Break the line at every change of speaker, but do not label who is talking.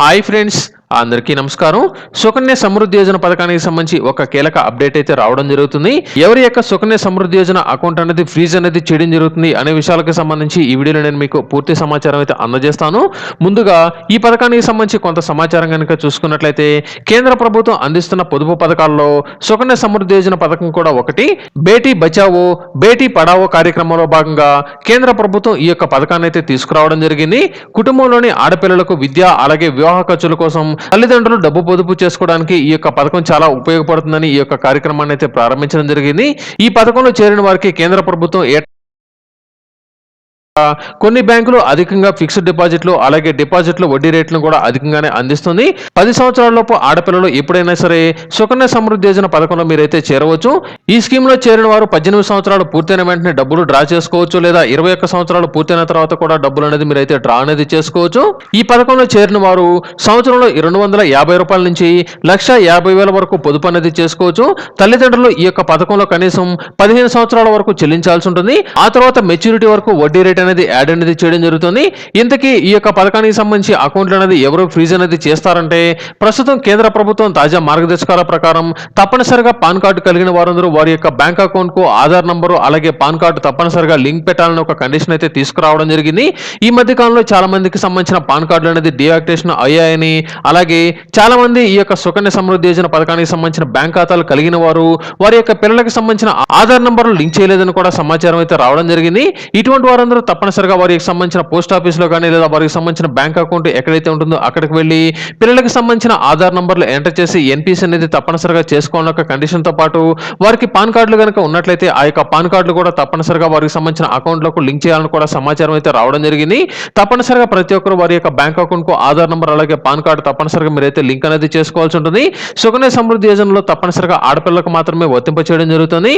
Hi friends, అందరికీ నమస్కారం. సుకన్య సమృద్ధి యోజన పథకానికి సంబంధించి ఒక కీలక అప్డేట్ అయితే రావడం జరుగుతుంది. ఎవరి యొక్క సుకన్య సమృద్ధి యోజన అకౌంట్ అనేది ఫ్రీజ్ అనేది చేయడం జరుగుతుంది అనే విషయాలకు సంబంధించి ఈ వీడియోలో నేను మీకు పూర్తి సమాచారం అయితే అందజేస్తాను. ముందుగా ఈ పథకానికి సంబంధించి కొంత సమాచారం కనుక చూసుకున్నట్లయితే కేంద్ర ప్రభుత్వం అందిస్తున్న పొదుపు పథకాల్లో సుకన్య సమృద్ధి యోజన పథకం కూడా ఒకటి. బేటీ బచావో బేటీ పడావో కార్యక్రమంలో భాగంగా కేంద్ర ప్రభుత్వం ఈ యొక్క పథకాన్ని అయితే తీసుకురావడం జరిగింది. కుటుంబంలోని ఆడపిల్లలకు విద్య అలాగే వివాహ ఖర్చుల కోసం తల్లిదండ్రులు డబ్బు పొదుపు చేసుకోవడానికి ఈ యొక్క పథకం చాలా ఉపయోగపడుతుందని ఈ యొక్క కార్యక్రమాన్ని అయితే ప్రారంభించడం జరిగింది. ఈ పథకంలో చేరిన వారికి కేంద్ర ప్రభుత్వం కొన్ని బ్యాంకులు అధికంగా ఫిక్స్డ్ డిపాజిట్లు అలాగే డిపాజిట్లు వడ్డీ రేట్లను కూడా అధికంగానే అందిస్తుంది. 10 సంవత్సరాలలోపు ఆడపిల్లలు ఎప్పుడైనా సరే సుకన్య సమృద్ధి యోజన పథకంలో మీరైతే చేరవచ్చు. ఈ స్కీమ్ లో చేరిన వారు 18 సంవత్సరాలు పూర్తయిన వెంటనే డబ్బులు డ్రా చేసుకోవచ్చు, లేదా 21 సంవత్సరాలు పూర్తయిన తర్వాత కూడా డబ్బులు అనేది మీరైతే డ్రా అనేది చేసుకోవచ్చు. ఈ పథకంలో చేరిన వారు సంవత్సరంలో 250 రూపాయల నుంచి 1,50,000 వరకు పొదుపు అనేది చేసుకోవచ్చు. తల్లిదండ్రులు ఈ యొక్క పథకంలో కనీసం 15 సంవత్సరాల వరకు చెల్లించాల్సి ఉంటుంది. ఆ తర్వాత మెచ్యూరిటీ వరకు వడ్డీ రేట్ అనేది యాడ్ అనేది చేయడం జరుగుతుంది. ఇంతకీ ఈ యొక్క పథకానికి సంబంధించి అకౌంట్లు అనేది ఎవరు ఫ్రీజ్ అనేది చేస్తారంటే, ప్రస్తుతం కేంద్ర ప్రభుత్వం తాజా మార్గదర్శకాల ప్రకారం తప్పనిసరిగా పాన్ కార్డు కలిగిన వారందరూ వారి యొక్క బ్యాంక్ అకౌంట్ కు ఆధార్ నంబరు అలాగే పాన్ కార్డు తప్పనిసరిగా లింక్ పెట్టాలని ఒక కండిషన్ అయితే తీసుకురావడం జరిగింది. ఈ మధ్య కాలంలో చాలా మందికి సంబంధించిన పాన్ కార్డులు అనేది డియాక్టివేషన్ అయ్యాయని, అలాగే చాలా మంది ఈ యొక్క సుకన్య సమృద్ధి యోజన పథకానికి సంబంధించిన బ్యాంక్ ఖాతాలు కలిగిన వారు వారి యొక్క పిల్లలకి సంబంధించిన ఆధార్ నంబర్లు లింక్ చేయలేదని కూడా సమాచారం అయితే రావడం జరిగింది. ఇటువంటి వారందరూ తప్పనిసరిగా వారికి సంబంధించిన పోస్ట్ ఆఫీస్ లో కానీ లేదా వారికి సంబంధించిన బ్యాంక్ అకౌంట్ ఎక్కడైతే ఉంటుందో అక్కడికి వెళ్ళి పిల్లలకి సంబంధించిన ఆధార్ నంబర్లు ఎంటర్ చేసి ఎన్పీసీ అనేది తప్పనిసరిగా చేసుకోవాలని ఒక కండిషన్ తో పాటు వారికి పాన్ కార్డులు కనుక ఉన్నట్లయితే ఆ యొక్క పాన్ కార్డులు కూడా తప్పనిసరిగా వారికి సంబంధించిన అకౌంట్లకు లింక్ చేయాలని కూడా సమాచారం అయితే రావడం జరిగింది. తప్పనిసరిగా ప్రతి ఒక్కరు వారి యొక్క బ్యాంక్ అకౌంట్ కు ఆధార్ నంబర్ అలాగే పాన్ కార్డు తప్పనిసరిగా మీరైతే లింక్ అనేది చేసుకోవాల్సి ఉంటుంది. సుకన్య సమృద్ధి యోజనలో తప్పనిసరిగా ఆడపిల్లలకు మాత్రమే వర్తింప చేయడం జరుగుతుంది.